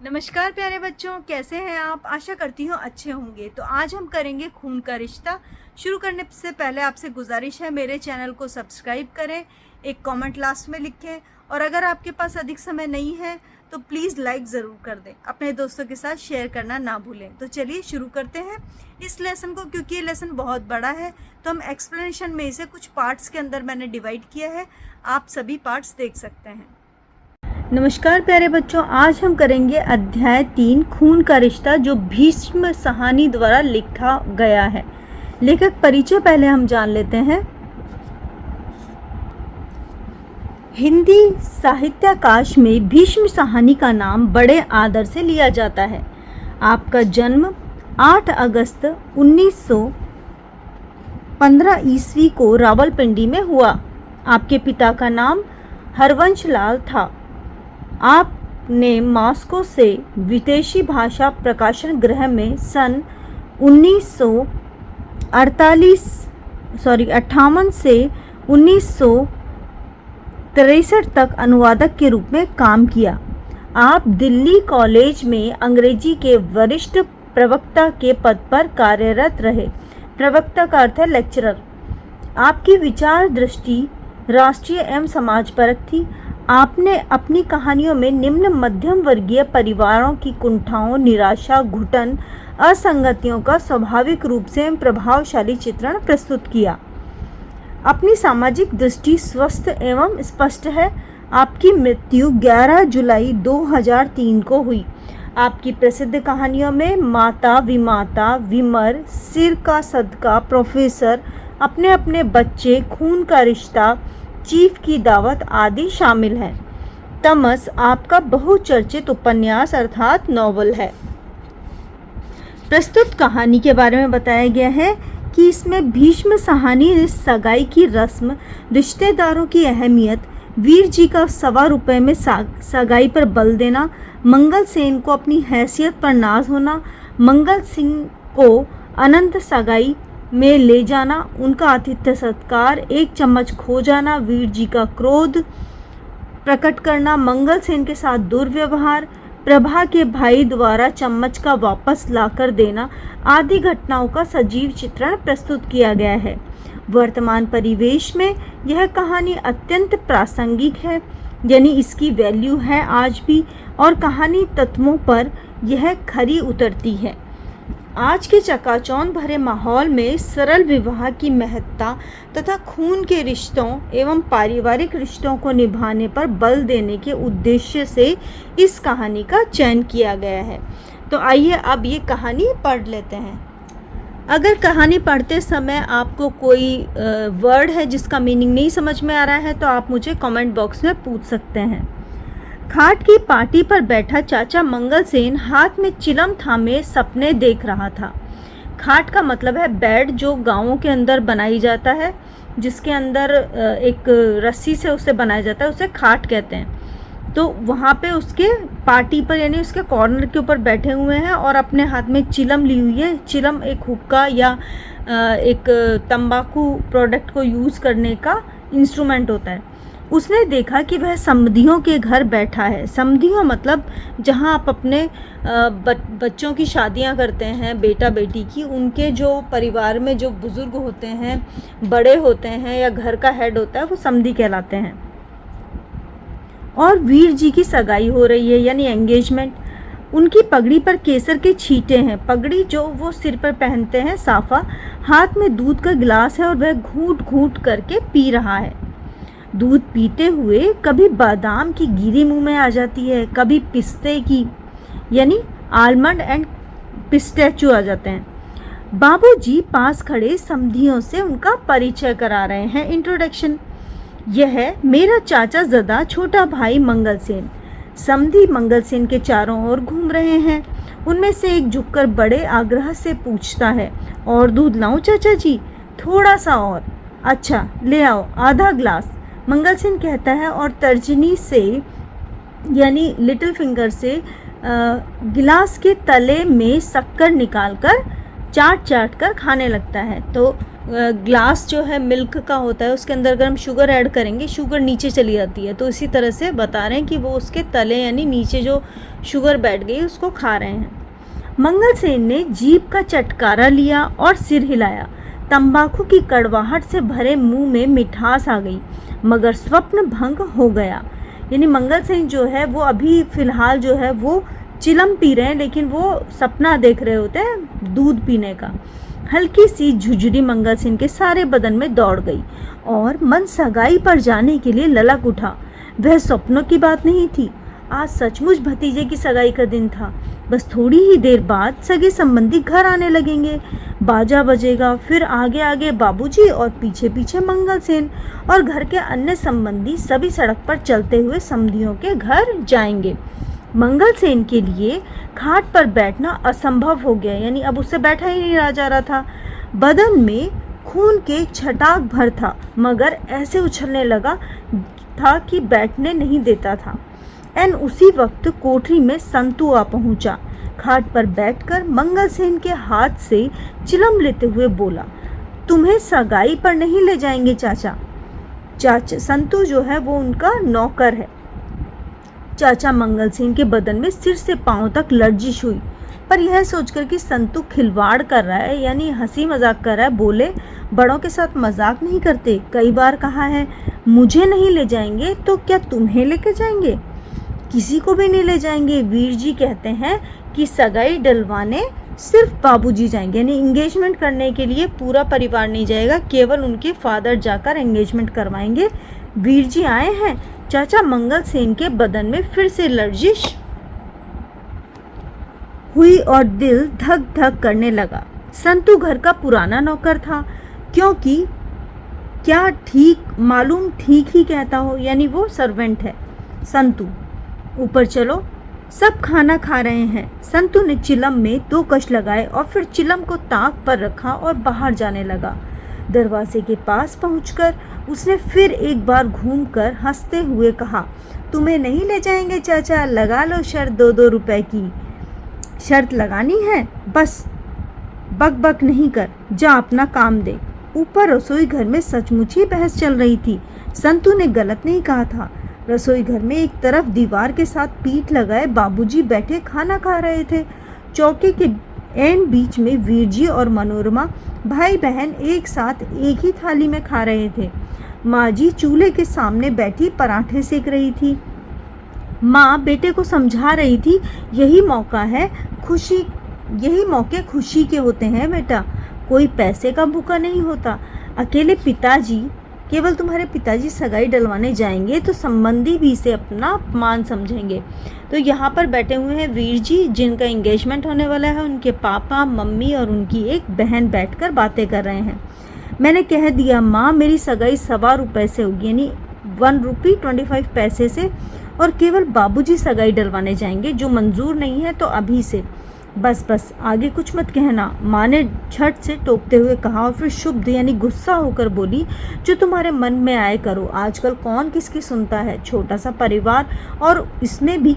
नमस्कार प्यारे बच्चों, कैसे हैं आप। आशा करती हूँ अच्छे होंगे। तो आज हम करेंगे खून का रिश्ता। शुरू करने से पहले आपसे गुजारिश है, मेरे चैनल को सब्सक्राइब करें, एक कमेंट लास्ट में लिखें और अगर आपके पास अधिक समय नहीं है तो प्लीज़ लाइक ज़रूर कर दें। अपने दोस्तों के साथ शेयर करना ना भूलें। तो चलिए शुरू करते हैं इस लेसन को। क्योंकि ये लेसन बहुत बड़ा है तो हम एक्सप्लेनेशन में इसे कुछ पार्ट्स के अंदर मैंने डिवाइड किया है। आप सभी पार्ट्स देख सकते हैं। नमस्कार प्यारे बच्चों, आज हम करेंगे अध्याय 3 खून का रिश्ता, जो भीष्म साहनी द्वारा लिखा गया है। लेखक परिचय पहले हम जान लेते हैं। हिंदी साहित्याकाश में भीष्म साहनी का नाम बड़े आदर से लिया जाता है। आपका जन्म 8 अगस्त 1915 ईस्वी को रावलपिंडी में हुआ। आपके पिता का नाम हरवंशलाल था। आपने मॉस्को से विदेशी भाषा प्रकाशन गृह में सन 58 से 1963 तक अनुवादक के रूप में काम किया। आप दिल्ली कॉलेज में अंग्रेजी के वरिष्ठ प्रवक्ता के पद पर कार्यरत रहे। प्रवक्ता का अर्थ है लेक्चरर। आपकी विचार दृष्टि राष्ट्रीय एवं समाजपरक थी। आपने अपनी कहानियों में निम्न मध्यम वर्गीय परिवारों की कुंठाओं, निराशा, घुटन, असंगतियों का स्वाभाविक रूप से प्रभावशाली चित्रण प्रस्तुत किया। अपनी सामाजिक दृष्टि स्वस्थ एवं स्पष्ट है। आपकी मृत्यु 11 जुलाई 2003 को हुई। आपकी प्रसिद्ध कहानियों में माता, विमाता, विमर, सिर का सदका, प्रोफेसर, अपने अपने बच्चे, खून का रिश्ता, चीफ की दावत आदि शामिल हैं। तमस आपका बहुचर्चित उपन्यास अर्थात नॉवल है। प्रस्तुत कहानी के बारे में बताया गया है कि इसमें भीष्म साहनी सगाई की रस्म, रिश्तेदारों की अहमियत, वीर जी का ₹1.25 में सगाई पर बल देना, मंगल सेन को अपनी हैसियत पर नाज होना, मंगल सिंह को अनंत सगाई में ले जाना, उनका आतिथ्य सत्कार, 1 चम्मच खो जाना, वीर जी का क्रोध प्रकट करना, मंगल सेन के साथ दुर्व्यवहार, प्रभा के भाई द्वारा चम्मच का वापस लाकर देना आदि घटनाओं का सजीव चित्रण प्रस्तुत किया गया है। वर्तमान परिवेश में यह कहानी अत्यंत प्रासंगिक है, यानी इसकी वैल्यू है आज भी, और कहानी तत्वों पर यह खरी उतरती है। आज के चकाचौंध भरे माहौल में सरल विवाह की महत्ता तथा खून के रिश्तों एवं पारिवारिक रिश्तों को निभाने पर बल देने के उद्देश्य से इस कहानी का चयन किया गया है। तो आइए अब ये कहानी पढ़ लेते हैं। अगर कहानी पढ़ते समय आपको कोई वर्ड है जिसका मीनिंग नहीं समझ में आ रहा है तो आप मुझे कमेंट बॉक्स में पूछ सकते हैं। खाट की पार्टी पर बैठा चाचा मंगल सेन हाथ में चिलम थामे सपने देख रहा था। खाट का मतलब है बेड, जो गांवों के अंदर बनाई जाता है, जिसके अंदर एक रस्सी से उसे बनाया जाता है, उसे खाट कहते हैं। तो वहाँ पे उसके पार्टी पर यानी उसके कॉर्नर के ऊपर बैठे हुए हैं और अपने हाथ में चिलम ली हुई है। चिलम एक हुक्का या एक तंबाकू प्रोडक्ट को यूज़ करने का इंस्ट्रूमेंट होता है। उसने देखा कि वह समधियों के घर बैठा है। समधियों मतलब जहां आप अपने बच्चों की शादियां करते हैं, बेटा बेटी की, उनके जो परिवार में जो बुजुर्ग होते हैं, बड़े होते हैं या घर का हेड होता है, वो समधी कहलाते हैं। और वीर जी की सगाई हो रही है यानी एंगेजमेंट। उनकी पगड़ी पर केसर के छींटे हैं। पगड़ी जो वो सिर पर पहनते हैं, साफा। हाथ में दूध का गिलास है और वह घूंट घूंट करके पी रहा है। दूध पीते हुए कभी बादाम की गिरी मुंह में आ जाती है, कभी पिस्ते की यानी आलमंड एंड पिस्टैचू आ जाते हैं। बाबूजी पास खड़े समधियों से उनका परिचय करा रहे हैं, इंट्रोडक्शन। यह है मेरा चाचा ज़दा, छोटा भाई मंगल सेन। समधी मंगल सेन के चारों ओर घूम रहे हैं। उनमें से एक झुककर बड़े आग्रह से पूछता है, और दूध लाऊं चाचा जी? थोड़ा सा और। अच्छा ले आओ, आधा ग्लास, मंगल सेन कहता है और तर्जनी से यानी लिटिल फिंगर से गिलास के तले में शक्कर निकालकर चाट चाट कर खाने लगता है। तो ग्लास जो है मिल्क का होता है, उसके अंदर अगर हम शुगर ऐड करेंगे, शुगर नीचे चली जाती है। तो इसी तरह से बता रहे हैं कि वो उसके तले यानी नीचे जो शुगर बैठ गई उसको खा रहे हैं। मंगलसेन ने जीभ का चटकारा लिया और सिर हिलाया। तंबाकू की कड़वाहट से भरे मुंह में मिठास आ गई, मगर स्वप्न भंग हो गया। यानी मंगलसेन जो है वो अभी फ़िलहाल जो है वो चिलम पी रहे हैं, लेकिन वो सपना देख रहे होते हैं दूध पीने का। हल्की सी झुर्झुरी मंगलसेन के सारे बदन में दौड़ गई और मन सगाई पर जाने के लिए ललक उठा। वह स्वप्नों की बात नहीं थी, आज सचमुच भतीजे की सगाई का दिन था। बस थोड़ी ही देर बाद सगे संबंधी घर आने लगेंगे, बाजा बजेगा, फिर आगे आगे बाबूजी और पीछे पीछे मंगलसेन, और घर के अन्य संबंधी सभी सड़क पर चलते हुए समधियों के घर जाएंगे। मंगलसेन के लिए खाट पर बैठना असंभव हो गया, यानी अब उससे बैठा ही नहीं रहा जा रहा था। बदन में खून के छटाक भर था, मगर ऐसे उछलने लगा था कि बैठने नहीं देता था। एन उसी वक्त कोठरी में संतू आ पहुंचा। खाट पर बैठकर मंगलसेन के हाथ से चिलम लेते हुए बोला, तुम्हें सगाई पर नहीं ले जाएंगे चाचा। चाचा संतू जो है वो उनका नौकर है। चाचा मंगलसेन के बदन में सिर से पांव तक लर्जिश हुई, पर यह सोचकर कि संतू खिलवाड़ कर रहा है, यानी हंसी मजाक कर रहा है, बोले, बड़ों के साथ मजाक नहीं करते, कई बार कहा है। मुझे नहीं ले जाएंगे तो क्या तुम्हें लेकर जाएंगे? किसी को भी नहीं ले जाएंगे। वीर जी कहते हैं कि सगाई डलवाने सिर्फ बाबूजी जाएंगे, यानी एंगेजमेंट करने के लिए पूरा परिवार नहीं जाएगा, केवल उनके फादर जाकर एंगेजमेंट करवाएंगे। वीर जी आए हैं। चाचा मंगलसेन के बदन में फिर से लर्जिश हुई और दिल धक धक करने लगा। संतू घर का पुराना नौकर था, क्योंकि क्या ठीक मालूम ठीक ही कहता हो, यानी वो सर्वेंट है। संतू, ऊपर चलो, सब खाना खा रहे हैं। संतू ने चिलम में 2 कश लगाए और फिर चिलम को ताक पर रखा और बाहर जाने लगा। दरवाजे के पास पहुंचकर उसने फिर एक बार घूमकर हंसते हुए कहा, तुम्हें नहीं ले जाएंगे चाचा, लगा लो शर्त 2-2 रुपए की। शर्त लगानी है? बस बक बक नहीं कर, जा अपना काम देख। ऊपर रसोई घर में सचमुच ही बहस चल रही थी। संतू ने गलत नहीं कहा था। रसोई घर में एक तरफ दीवार के साथ पीठ लगाए बाबूजी बैठे खाना खा रहे थे। चौके के एंड बीच में वीरजी और मनोरमा भाई बहन एक साथ एक ही थाली में खा रहे थे। माँ जी चूल्हे के सामने बैठी पराठे सेक रही थी। माँ बेटे को समझा रही थी, यही मौके खुशी के होते हैं बेटा, कोई पैसे का भूखा नहीं होता। केवल तुम्हारे पिताजी सगाई डलवाने जाएंगे तो संबंधी भी इसे अपना अपमान समझेंगे। तो यहाँ पर बैठे हुए हैं वीर जी, जिनका एंगेजमेंट होने वाला है। उनके पापा, मम्मी और उनकी एक बहन बैठकर बातें कर रहे हैं। मैंने कह दिया माँ, मेरी सगाई 1.25 रुपये से होगी, यानी 1 रुपी 25 पैसे से, और केवल बाबूजी सगाई डलवाने जाएंगे। जो मंजूर नहीं है तो अभी से। बस आगे कुछ मत कहना, माँ ने झट से टोकते हुए कहा, और फिर शुद्ध यानी गुस्सा होकर बोली, जो तुम्हारे मन में आए करो, आजकल कौन किसकी सुनता है। छोटा सा परिवार और इसमें भी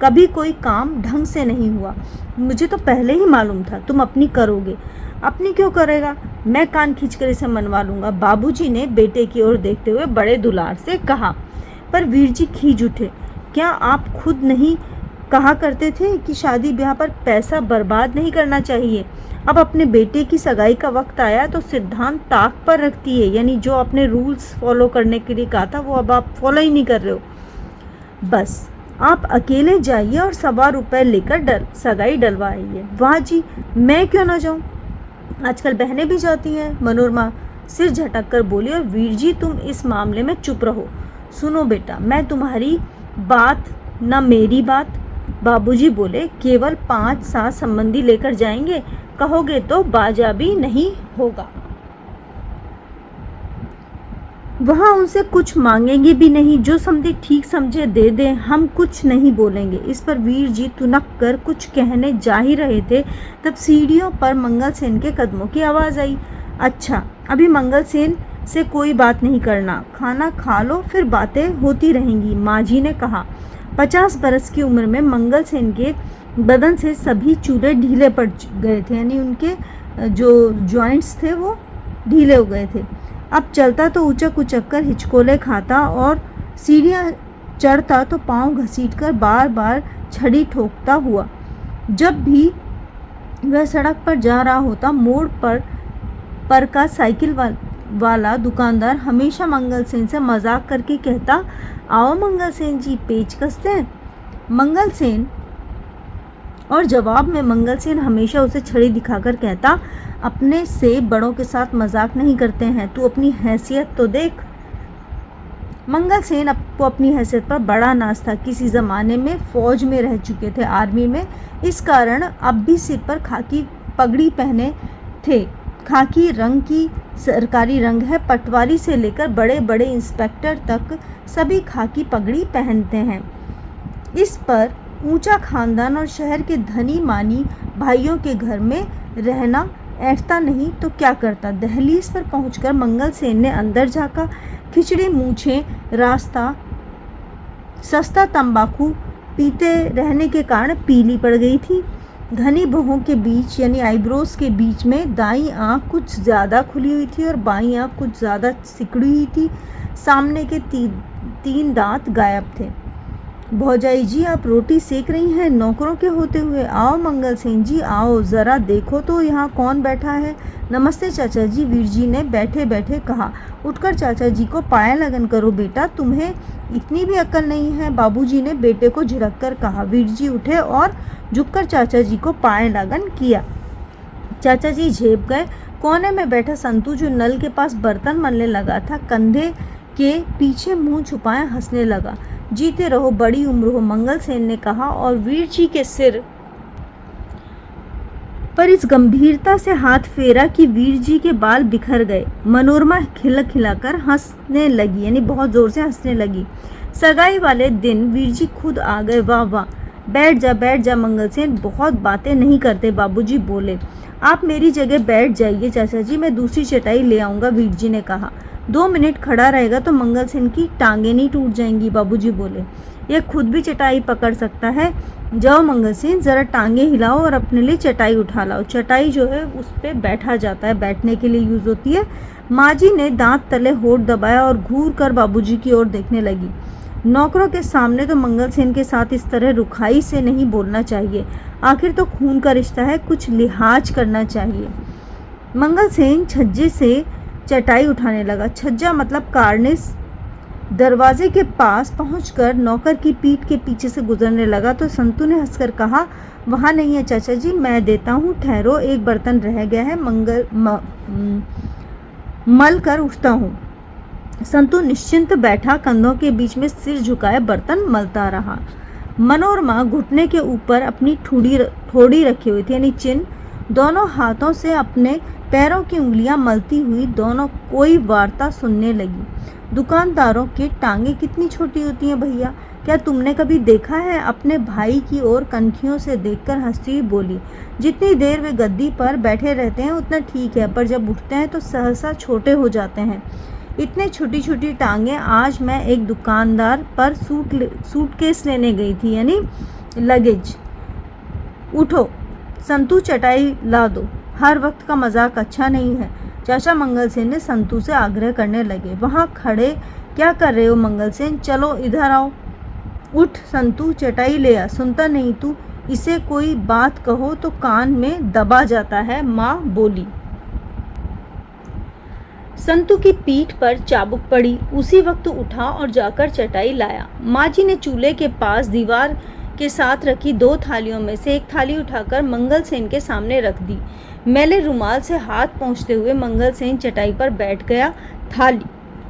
कभी कोई काम ढंग से नहीं हुआ। मुझे तो पहले ही मालूम था तुम अपनी करोगे। अपनी क्यों करेगा, मैं कान खींचकर इसे मनवा लूँगा, बाबूजी ने बेटे की ओर देखते हुए बड़े दुलार से कहा। पर वीर जी खींच उठे, क्या आप खुद नहीं कहा करते थे कि शादी ब्याह पर पैसा बर्बाद नहीं करना चाहिए? अब अपने बेटे की सगाई का वक्त आया तो सिद्धांत ताक पर रखती है, यानी जो अपने रूल्स फॉलो करने के लिए कहा था वो अब आप फॉलो ही नहीं कर रहे हो। बस आप अकेले जाइए और 1.25 रुपये लेकर सगाई डलवाइए। वाह जी, मैं क्यों ना जाऊँ, आजकल बहनें भी जाती हैं। मनोरमा सिर झटक कर बोली, और वीर जी तुम इस मामले में चुप रहो। सुनो बेटा, मैं तुम्हारी बात न मेरी बात। बाबूजी बोले, केवल 5-7 संबंधी लेकर जाएंगे, कहोगे तो बाजा भी नहीं होगा। वहाँ उनसे कुछ मांगेंगे भी नहीं, जो समझे ठीक समझे दे दें, हम कुछ नहीं बोलेंगे। इस पर वीर जी तुनक कर कुछ कहने जा ही रहे थे, तब सीढ़ियों पर मंगलसेन के कदमों की आवाज़ आई। अच्छा, अभी मंगलसेन से कोई बात नहीं करना, खाना खा लो, फिर बातें होती रहेंगी, माँ जी ने कहा। 50 बरस की उम्र में मंगलसेन के बदन से सभी चूल्हे ढीले पड़ गए थे, यानी उनके जो जॉइंट्स थे वो ढीले हो गए थे। अब चलता तो उचक उचक कर हिचकोले खाता और सीढ़ियाँ चढ़ता तो पाँव घसीटकर बार बार छड़ी ठोकता हुआ। जब भी वह सड़क पर जा रहा होता, मोड़ पर का साइकिल वाला दुकानदार हमेशा मंगल सेन से मजाक करके कहता, आओ मंगल सेन जी, पेच कसते हैं। मंगल सेन और जवाब में मंगल सेन हमेशा उसे छड़ी दिखाकर कहता, अपने से बड़ों के साथ मजाक नहीं करते हैं, तू अपनी हैसियत तो देख। मंगल सेन को अपनी हैसियत पर बड़ा नाज था। किसी ज़माने में फ़ौज में रह चुके थे, आर्मी में, इस कारण अब भी सिर पर खाकी पगड़ी पहने थे। खाकी रंग की सरकारी रंग है। पटवारी से लेकर बड़े बड़े इंस्पेक्टर तक सभी खाकी पगड़ी पहनते हैं। इस पर ऊंचा खानदान और शहर के धनी मानी भाइयों के घर में रहना ऐठता नहीं तो क्या करता। दहलीज पर पहुंचकर मंगल सेन ने अंदर झाँका। खिचड़ी मूछें, रास्ता सस्ता तंबाकू पीते रहने के कारण पीली पड़ गई थी। घनी भौहों के बीच यानी आईब्रोज के बीच में दाईं आंख कुछ ज़्यादा खुली हुई थी और बाईं आंख कुछ ज़्यादा सिकुड़ी हुई थी। सामने के तीन दांत गायब थे। भौजाई जी, आप रोटी सेक रही हैं नौकरों के होते हुए। आओ मंगल सेन जी, आओ, ज़रा देखो तो यहाँ कौन बैठा है। नमस्ते चाचा जी, वीर जी ने बैठे बैठे कहा। उठकर चाचा जी को पाया लगन करो बेटा, तुम्हें इतनी भी अक्ल नहीं है, बाबूजी ने बेटे को झिड़क कर कहा। वीर जी उठे और झुककर चाचा जी को पाया लगन किया। चाचा जी झेप गए। कोने में बैठा संतू, जो नल के पास बर्तन मलने लगा था, कंधे के पीछे मुंह छुपाए हंसने लगा। जीते रहो, बड़ी उम्र हो, मंगल सेन ने कहा और वीर जी के सिर पर इस गंभीरता से हाथ फेरा कि वीर जी के बाल बिखर गए। मनोरमा खिलखिलाकर हंसने लगी, यानी बहुत जोर से हंसने लगी। सगाई वाले दिन वीर जी खुद आ गए। वाह वाह, बैठ जा मंगल सेन, बहुत बातें नहीं करते, बाबूजी बोले। आप मेरी जगह बैठ जाइए चाचा जी, मैं दूसरी चटाई ले आऊँगा, वीर जी ने कहा। 2 मिनट खड़ा रहेगा तो मंगल सेन की टांगें नहीं टूट जाएंगी, बाबूजी बोले। यह खुद भी चटाई पकड़ सकता है। जाओ मंगल सेन, ज़रा टांगे हिलाओ और अपने लिए चटाई उठा लाओ। चटाई जो है उस पर बैठा जाता है, बैठने के लिए यूज़ होती है। माँ जी ने दांत तले होठ दबाया और घूर कर बाबूजी की ओर देखने लगी। नौकरों के सामने तो मंगल सेन के साथ इस तरह रुखाई से नहीं बोलना चाहिए, आखिर तो खून का रिश्ता है, कुछ लिहाज करना चाहिए। मंगल सेन छज्जे से चटाई उठाने लगा। छज्जा मतलब कार्निस। दरवाजे के पास पहुंचकर नौकर की पीठ के पीछे से गुजरने लगा तो संतू ने हंसकर कहा, वहाँ नहीं है चाचा जी, मैं देता हूँ, ठहरो, एक बर्तन रह गया है, मल कर उठता हूँ। संतू निश्चिंत बैठा, कंधों के बीच में सिर झुकाए बर्तन मलता रहा। मनोरमा घुटने के ऊपर अपनी ठोड़ी रखी हुई थी, यानी चिन्ह, दोनों हाथों से अपने पैरों की उंगलियां मलती हुई दोनों कोई वार्ता सुनने लगी। दुकानदारों की टांगे कितनी छोटी होती हैं भैया, क्या तुमने कभी देखा है? अपने भाई की ओर कनखियों से देखकर हंसती हुई बोली। जितनी देर वे गद्दी पर बैठे रहते हैं उतना ठीक है, पर जब उठते हैं तो सहसा छोटे हो जाते हैं। इतने छोटी छोटी टांगे। आज मैं एक दुकानदार पर सूटकेस लेने गई थी, यानी लगेज। उठो संतू, चटाई ला दो, हर वक्त का मजाक अच्छा नहीं है, चाचा मंगल सेन ने संतू से आग्रह करने लगे। वहाँ खड़े क्या कर रहे हो मंगल सेन, चलो इधर आओ। उठ संतू, चटाई ले आ, सुनता नहीं तू, इसे कोई बात कहो तो कान में दबा जाता है, माँ बोली। संतू की पीठ पर चाबुक पड़ी। उसी वक्त उठा और जाकर चटाई लाया। माँ जी ने चूल्हे के पास दीवार के साथ रखी 2 थालियों में से एक थाली उठाकर मंगल सेन के सामने रख दी। मैले रुमाल से हाथ पोंछते हुए मंगल सेन चटाई पर बैठ गया। थाली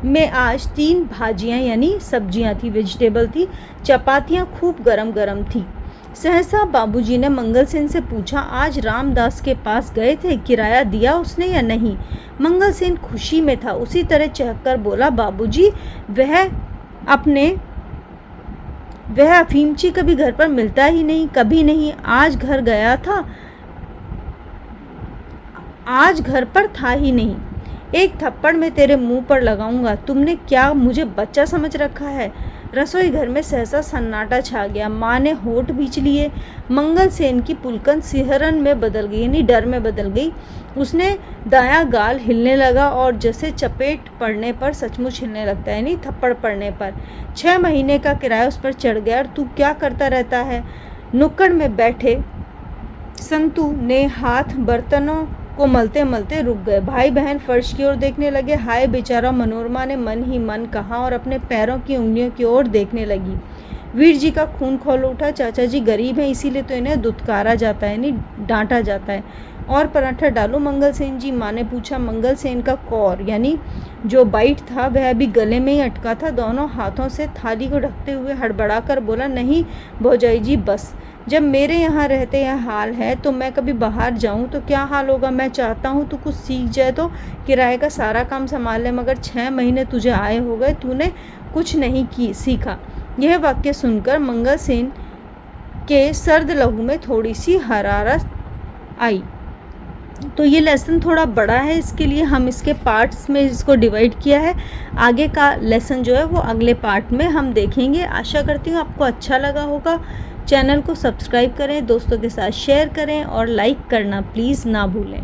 में आज 3 भाजियां यानी सब्जियां थी, वेजिटेबल थी। चपातियां खूब गरम गरम थी। सहसा बाबूजी ने मंगल सेन से पूछा, आज रामदास के पास गए थे, किराया दिया उसने या नहीं? मंगल सेन खुशी में था, उसी तरह चहककर बोला, बाबूजी वह अफीमची कभी घर पर मिलता ही नहीं, कभी नहीं। आज घर पर था ही नहीं। एक थप्पड़ मैं तेरे मुंह पर लगाऊंगा। तुमने क्या मुझे बच्चा समझ रखा है? रसोई घर में सहसा सन्नाटा छा गया। माँ ने होठ भींच लिए। मंगल सेन की पुलकन सिहरन में बदल गई, यानी डर में बदल गई। उसने दायां गाल हिलने लगा और जैसे चपेट पड़ने पर सचमुच हिलने लगता है, यानी थप्पड़ पड़ने पर। 6 महीने का किराया उस पर चढ़ गया। और तू क्या करता रहता है? नुक्कड़ में बैठे संतू ने हाथ बर्तनों को मलते मलते रुक गए। भाई बहन फर्श की ओर देखने लगे। हाय बेचारा, मनोरमा ने मन ही मन कहा और अपने पैरों की उंगलियों की ओर देखने लगी। वीर जी का खून खौल उठा। चाचा जी गरीब हैं, इसीलिए तो इन्हें दुत्कारा जाता है, यानी डांटा जाता है। और पराठा डालो मंगल सेन जी? माँ ने पूछा। मंगल सेन का कौर यानी जो बाइट था वह अभी गले में ही अटका था। दोनों हाथों से थाली को ढकते हुए हड़बड़ा कर बोला, नहीं भौजाई जी, बस। जब मेरे यहाँ रहते यह हाल है तो मैं कभी बाहर जाऊँ तो क्या हाल होगा? मैं चाहता हूँ तू कुछ सीख जाए तो किराए का सारा काम संभाल ले, मगर 6 महीने तुझे आए हो गए, तूने कुछ नहीं सीखा। यह वाक्य सुनकर मंगल सेन के सर्द लहू में थोड़ी सी हरारत आई। तो ये लेसन थोड़ा बड़ा है, इसके लिए हम इसके पार्ट्स में इसको डिवाइड किया है। आगे का लेसन जो है वो अगले पार्ट में हम देखेंगे। आशा करती हूँ आपको अच्छा लगा होगा। चैनल को सब्सक्राइब करें, दोस्तों के साथ शेयर करें और लाइक करना प्लीज़ ना भूलें।